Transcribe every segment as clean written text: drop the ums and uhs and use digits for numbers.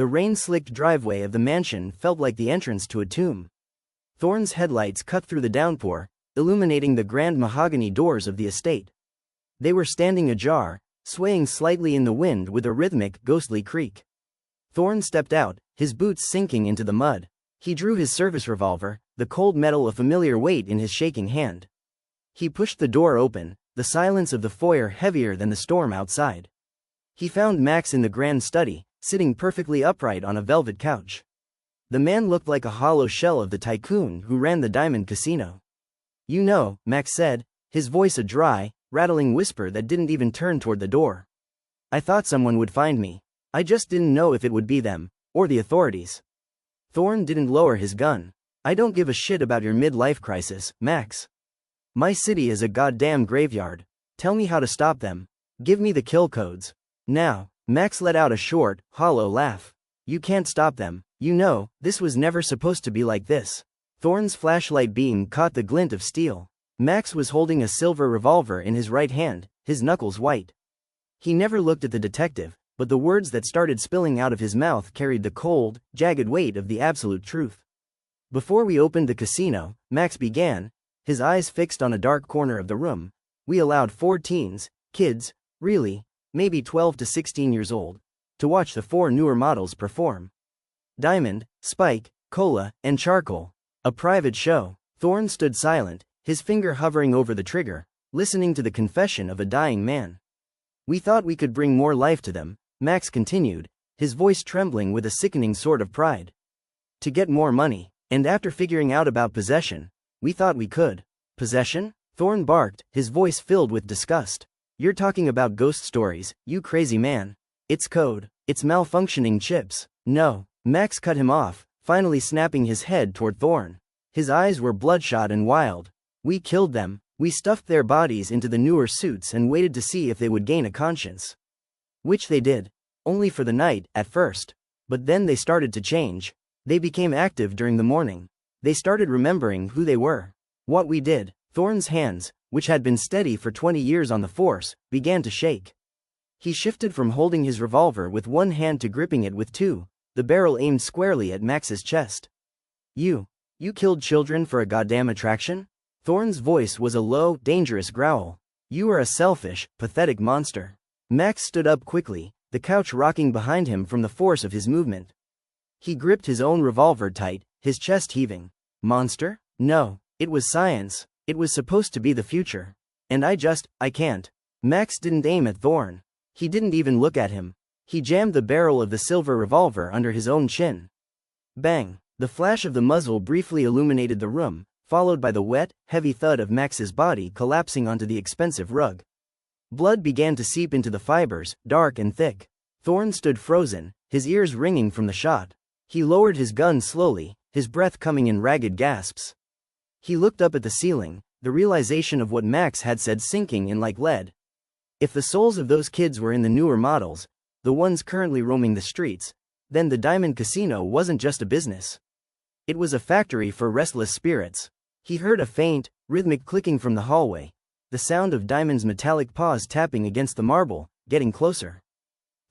The rain-slicked driveway of the mansion felt like the entrance to a tomb. Thorn's headlights cut through the downpour, illuminating the grand mahogany doors of the estate. They were standing ajar, swaying slightly in the wind with a rhythmic, ghostly creak. Thorn stepped out, his boots sinking into the mud. He drew his service revolver, the cold metal a familiar weight in his shaking hand. He pushed the door open, the silence of the foyer heavier than the storm outside. He found Max in the grand study, sitting perfectly upright on a velvet couch. The man looked like a hollow shell of the tycoon who ran the Diamond Casino. "You know," Max said, his voice a dry, rattling whisper that didn't even turn toward the door. "I thought someone would find me. I just didn't know if it would be them, or the authorities." Thorn didn't lower his gun. "I don't give a shit about your midlife crisis, Max. My city is a goddamn graveyard. Tell me how to stop them. Give me the kill codes. Now." Max let out a short, hollow laugh. "You can't stop them. You know, this was never supposed to be like this." Thorn's flashlight beam caught the glint of steel. Max was holding a silver revolver in his right hand, his knuckles white. He never looked at the detective, but the words that started spilling out of his mouth carried the cold, jagged weight of the absolute truth. "Before we opened the casino," Max began, his eyes fixed on a dark corner of the room, "we allowed 4 teens, kids, really, maybe 12 to 16 years old, to watch the 4 newer models perform. Diamond, Spike, Cola, and Charcoal. A private show." Thorn stood silent, his finger hovering over the trigger, listening to the confession of a dying man. "We thought we could bring more life to them," Max continued, his voice trembling with a sickening sort of pride. "To get more money, and after figuring out about possession, we thought we could." "Possession?" Thorn barked, his voice filled with disgust. "You're talking about ghost stories, you crazy man. It's code. It's malfunctioning chips." "No." Max cut him off, finally snapping his head toward Thorn. His eyes were bloodshot and wild. "We killed them. We stuffed their bodies into the newer suits and waited to see if they would gain a conscience. Which they did. Only for the night, at first. But then they started to change. They became active during the morning. They started remembering who they were. What we did." Thorn's hands, which had been steady for 20 years on the force, began to shake. He shifted from holding his revolver with one hand to gripping it with two, the barrel aimed squarely at Max's chest. You killed children for a goddamn attraction?" Thorn's voice was a low, dangerous growl. "You are a selfish, pathetic monster." Max stood up quickly, the couch rocking behind him from the force of his movement. He gripped his own revolver tight, his chest heaving. "Monster? No, it was science. It was supposed to be the future. And I can't." Max didn't aim at Thorn. He didn't even look at him. He jammed the barrel of the silver revolver under his own chin. Bang! The flash of the muzzle briefly illuminated the room, followed by the wet, heavy thud of Max's body collapsing onto the expensive rug. Blood began to seep into the fibers, dark and thick. Thorn stood frozen, his ears ringing from the shot. He lowered his gun slowly, his breath coming in ragged gasps. He looked up at the ceiling, the realization of what Max had said sinking in like lead. If the souls of those kids were in the newer models, the ones currently roaming the streets, then the Diamond Casino wasn't just a business. It was a factory for restless spirits. He heard a faint, rhythmic clicking from the hallway, the sound of Diamond's metallic paws tapping against the marble, getting closer.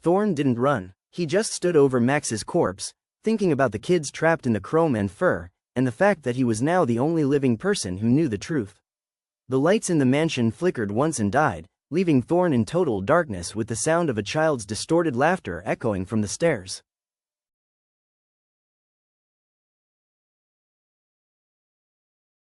Thorn didn't run. He just stood over Max's corpse, thinking about the kids trapped in the chrome and fur, and the fact that he was now the only living person who knew the truth. The lights in the mansion flickered once and died, leaving Thorn in total darkness with the sound of a child's distorted laughter echoing from the stairs.